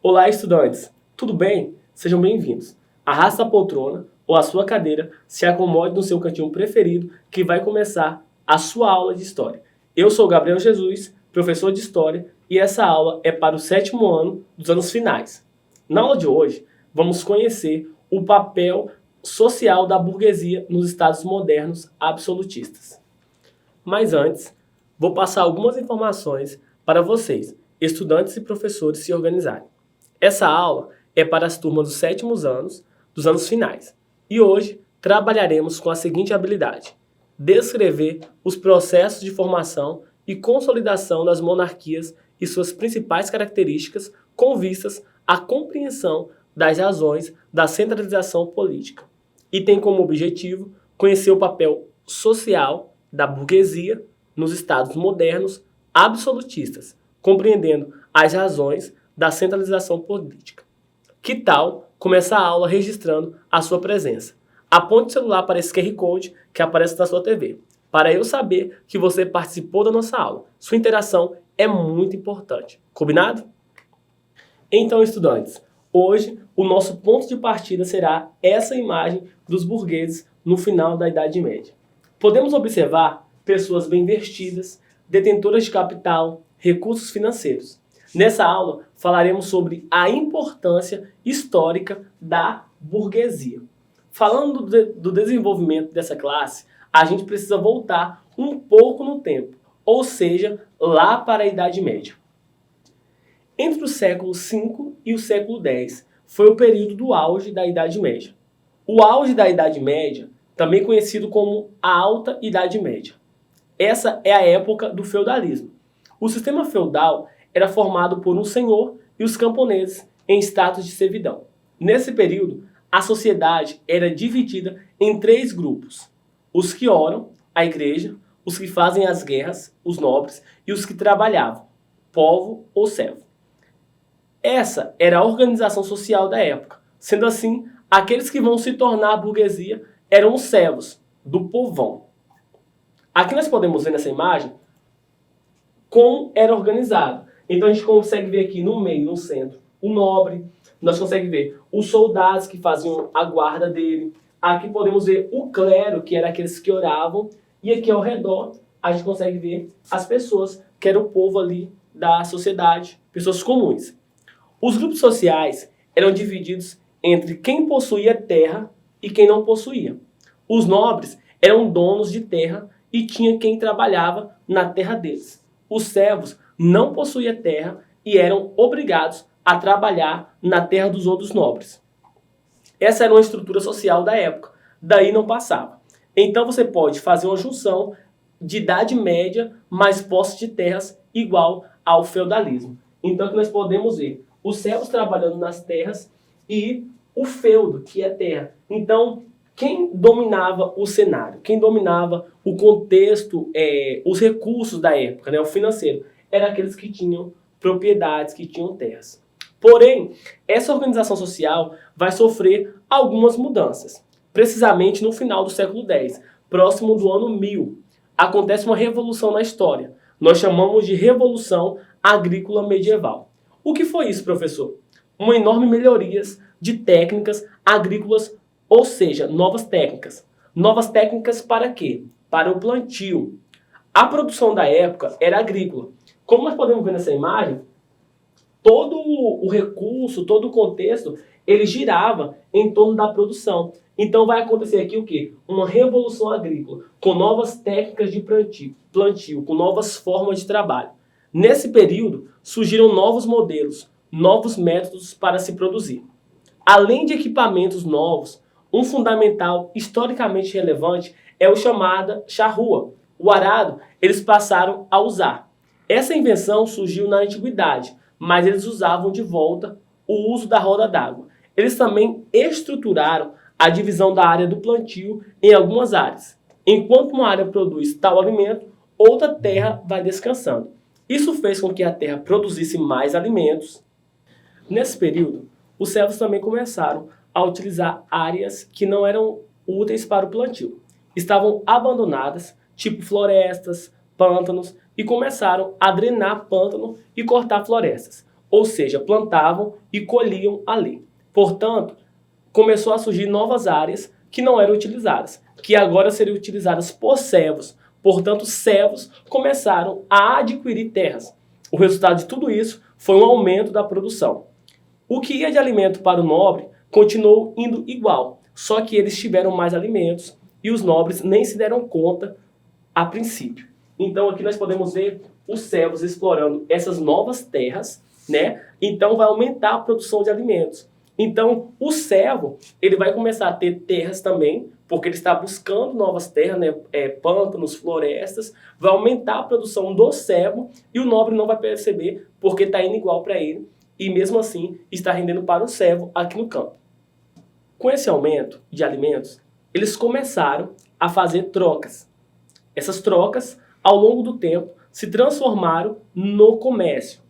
Olá, estudantes! Tudo bem? Sejam bem-vindos. Arrasta a poltrona ou a sua cadeira, se acomode no seu cantinho preferido, que vai começar a sua aula de História. Eu sou Gabriel Jesus, professor de História, e essa aula é para o 7º ano dos anos finais. Na aula de hoje, vamos conhecer o papel social da burguesia nos Estados modernos absolutistas. Mas antes, vou passar algumas informações para vocês, estudantes e professores, se organizarem. Essa aula é para as turmas dos 7º anos dos anos finais. E hoje trabalharemos com a seguinte habilidade: descrever os processos de formação e consolidação das monarquias e suas principais características com vistas à compreensão das razões da centralização política. E tem como objetivo conhecer o papel social da burguesia nos estados modernos absolutistas, compreendendo as razões da centralização política. Que tal começar a aula registrando a sua presença? Aponte o celular para esse QR Code que aparece na sua TV, para eu saber que você participou da nossa aula. Sua interação é muito importante. Combinado? Então, estudantes, hoje o nosso ponto de partida será essa imagem dos burgueses no final da Idade Média. Podemos observar pessoas bem vestidas, detentoras de capital, recursos financeiros. Nessa aula, falaremos sobre a importância histórica da burguesia. Falando do desenvolvimento dessa classe, a gente precisa voltar um pouco no tempo, ou seja, lá para a Idade Média. Entre o século V e o século X foi o período do auge da Idade Média. O auge da Idade Média, também conhecido como a Alta Idade Média. Essa é a época do feudalismo. O sistema feudal era formado por um senhor e os camponeses em status de servidão. Nesse período, a sociedade era dividida em 3 grupos: os que oram, a igreja, os que fazem as guerras, os nobres, e os que trabalhavam, povo ou servo. Essa era a organização social da época. Sendo assim, aqueles que vão se tornar a burguesia eram os servos, do povão. Aqui nós podemos ver nessa imagem como era organizado. Então a gente consegue ver aqui no meio, no centro, o nobre. Nós conseguimos ver os soldados que faziam a guarda dele. Aqui podemos ver o clero, que era aqueles que oravam. E aqui ao redor a gente consegue ver as pessoas, que era o povo ali da sociedade, pessoas comuns. Os grupos sociais eram divididos entre quem possuía terra e quem não possuía. Os nobres eram donos de terra e tinha quem trabalhava na terra deles. Os servos não possuíam terra e eram obrigados a trabalhar na terra dos outros nobres. Essa era uma estrutura social da época, daí não passava. Então você pode fazer uma junção de Idade Média mais posse de terras igual ao feudalismo. Então que nós podemos ver os servos trabalhando nas terras e o feudo, que é terra. Então, quem dominava o cenário, quem dominava o contexto, os recursos da época, né, o financeiro, eram aqueles que tinham propriedades, que tinham terras. Porém, essa organização social vai sofrer algumas mudanças. Precisamente no final do século X, próximo do ano 1000, acontece uma revolução na história. Nós chamamos de Revolução Agrícola Medieval. O que foi isso, professor? Uma enorme melhorias de técnicas agrícolas, ou seja, novas técnicas. Novas técnicas para quê? Para o plantio. A produção da época era agrícola. Como nós podemos ver nessa imagem, todo o recurso, todo o contexto, ele girava em torno da produção. Então vai acontecer aqui o quê? Uma revolução agrícola, com novas técnicas de plantio, com novas formas de trabalho. Nesse período, surgiram novos modelos, novos métodos para se produzir. Além de equipamentos novos, um fundamental historicamente relevante é o chamado charrua. O arado, eles passaram a usar. Essa invenção surgiu na antiguidade, mas eles usavam de volta o uso da roda d'água. Eles também estruturaram a divisão da área do plantio em algumas áreas. Enquanto uma área produz tal alimento, outra terra vai descansando. Isso fez com que a terra produzisse mais alimentos. Nesse período, os servos também começaram a utilizar áreas que não eram úteis para o plantio. Estavam abandonadas, tipo florestas, pântanos, e começaram a drenar pântano e cortar florestas. ou seja, plantavam e colhiam ali. Portanto, começou a surgir novas áreas que não eram utilizadas, que agora seriam utilizadas por servos. Portanto, servos começaram a adquirir terras. O resultado de tudo isso foi um aumento da produção. O que ia de alimento para o nobre continuou indo igual, só que eles tiveram mais alimentos e os nobres nem se deram conta a princípio. Então aqui nós podemos ver os servos explorando essas novas terras, né? Então vai aumentar a produção de alimentos. Então o servo ele vai começar a ter terras também, porque ele está buscando novas terras, né? Pântanos, florestas, vai aumentar a produção do servo e o nobre não vai perceber porque está indo igual para ele e mesmo assim está rendendo para o servo aqui no campo. Com esse aumento de alimentos, eles começaram a fazer trocas. Essas trocas, ao longo do tempo, se transformaram no comércio.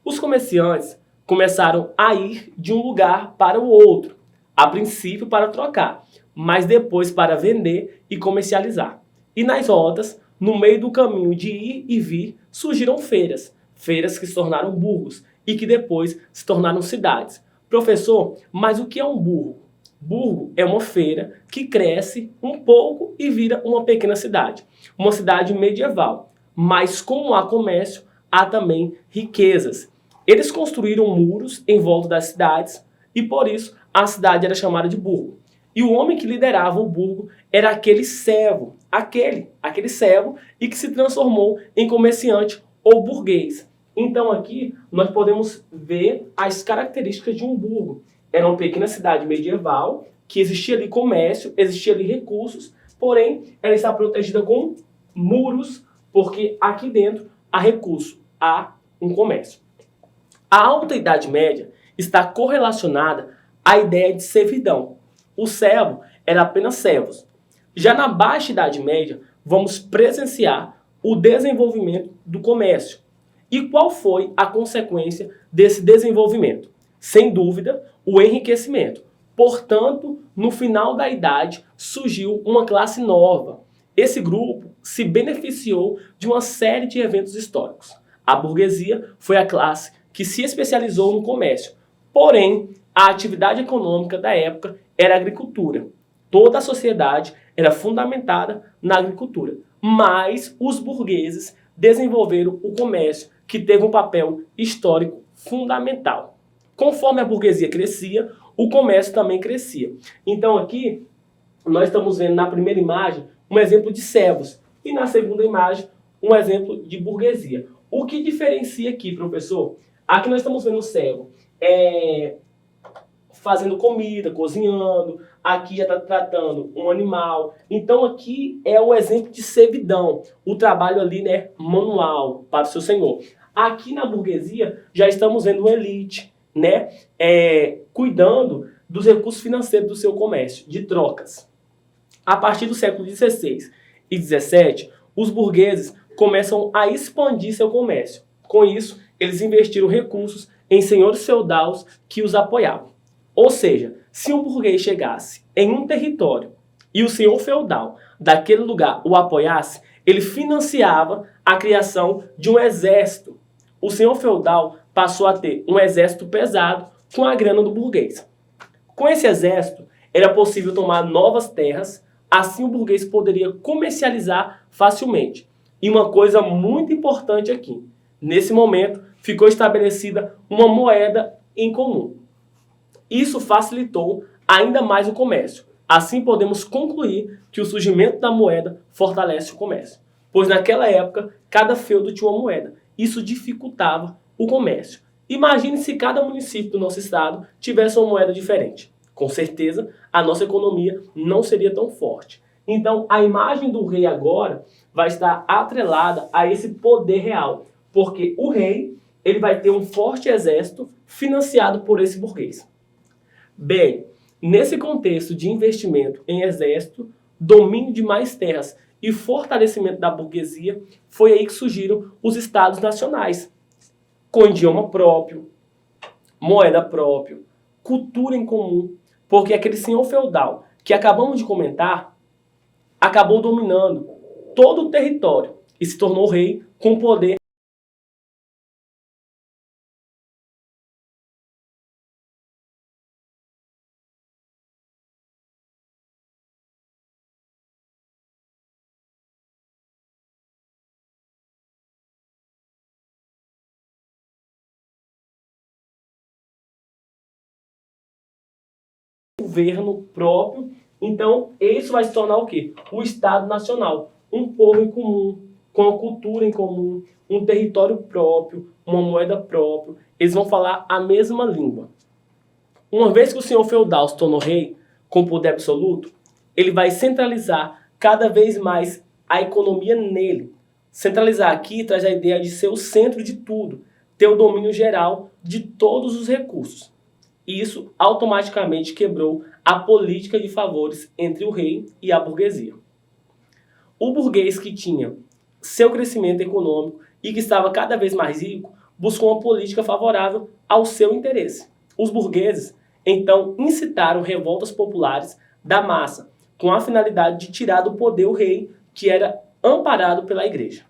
Os comerciantes começaram a ir de um lugar para o outro, a princípio para trocar, mas depois para vender e comercializar. E nas rotas, no meio do caminho de ir e vir, surgiram feiras, feiras que se tornaram burgos e que depois se tornaram cidades. Professor, mas o que é um burgo? Burgo é uma feira que cresce um pouco e vira uma pequena cidade. Uma cidade medieval. Mas como há comércio, há também riquezas. Eles construíram muros em volta das cidades e por isso a cidade era chamada de burgo. E o homem que liderava o burgo era aquele servo, aquele servo e que se transformou em comerciante ou burguês. Então aqui nós podemos ver as características de um burgo. Era uma pequena cidade medieval, que existia ali comércio, existia ali recursos, porém ela está protegida com muros, porque aqui dentro há recurso, há um comércio. A Alta Idade Média está correlacionada à ideia de servidão. O servo era apenas servos. Já na Baixa Idade Média, vamos presenciar o desenvolvimento do comércio. E qual foi a consequência desse desenvolvimento? Sem dúvida, o enriquecimento. Portanto, no final da idade, surgiu uma classe nova. Esse grupo se beneficiou de uma série de eventos históricos. A burguesia foi a classe que se especializou no comércio. Porém, a atividade econômica da época era a agricultura. Toda a sociedade era fundamentada na agricultura. Mas os burgueses desenvolveram o comércio, que teve um papel histórico fundamental. Conforme a burguesia crescia, o comércio também crescia. Então aqui, nós estamos vendo na primeira imagem um exemplo de servos e na segunda imagem um exemplo de burguesia. O que diferencia aqui, professor? Aqui nós estamos vendo o servo fazendo comida, cozinhando, aqui já está tratando um animal. Então aqui é o exemplo de servidão, o trabalho ali, né, manual para o seu senhor. Aqui na burguesia já estamos vendo uma elite, né, cuidando dos recursos financeiros do seu comércio, de trocas. A partir do século XVI e XVII, os burgueses começam a expandir seu comércio. Com isso, eles investiram recursos em senhores feudais que os apoiavam. Ou seja, se um burguês chegasse em um território e o senhor feudal daquele lugar o apoiasse, ele financiava a criação de um exército. O senhor feudal passou a ter um exército pesado com a grana do burguês. Com esse exército, era possível tomar novas terras, assim o burguês poderia comercializar facilmente. E uma coisa muito importante aqui, nesse momento ficou estabelecida uma moeda em comum. Isso facilitou ainda mais o comércio. Assim podemos concluir que o surgimento da moeda fortalece o comércio, pois naquela época cada feudo tinha uma moeda. Isso dificultava o comércio. Imagine se cada município do nosso estado tivesse uma moeda diferente. Com certeza, a nossa economia não seria tão forte. Então, a imagem do rei agora vai estar atrelada a esse poder real, porque o rei ele vai ter um forte exército financiado por esse burguês. Bem, nesse contexto de investimento em exército, domínio de mais terras e fortalecimento da burguesia, foi aí que surgiram os estados nacionais, com idioma próprio, moeda própria, cultura em comum, porque aquele senhor feudal que acabamos de comentar acabou dominando todo o território e se tornou rei com poder governo próprio. Então, isso vai se tornar o quê? O Estado Nacional. Um povo em comum, com uma cultura em comum, um território próprio, uma moeda própria. Eles vão falar a mesma língua. Uma vez que o senhor feudal se tornou rei, com poder absoluto, ele vai centralizar cada vez mais a economia nele. Centralizar aqui traz a ideia de ser o centro de tudo, ter o domínio geral de todos os recursos. E isso automaticamente quebrou a política de favores entre o rei e a burguesia. O burguês que tinha seu crescimento econômico e que estava cada vez mais rico, buscou uma política favorável ao seu interesse. Os burgueses, então, incitaram revoltas populares da massa, com a finalidade de tirar do poder o rei, que era amparado pela igreja.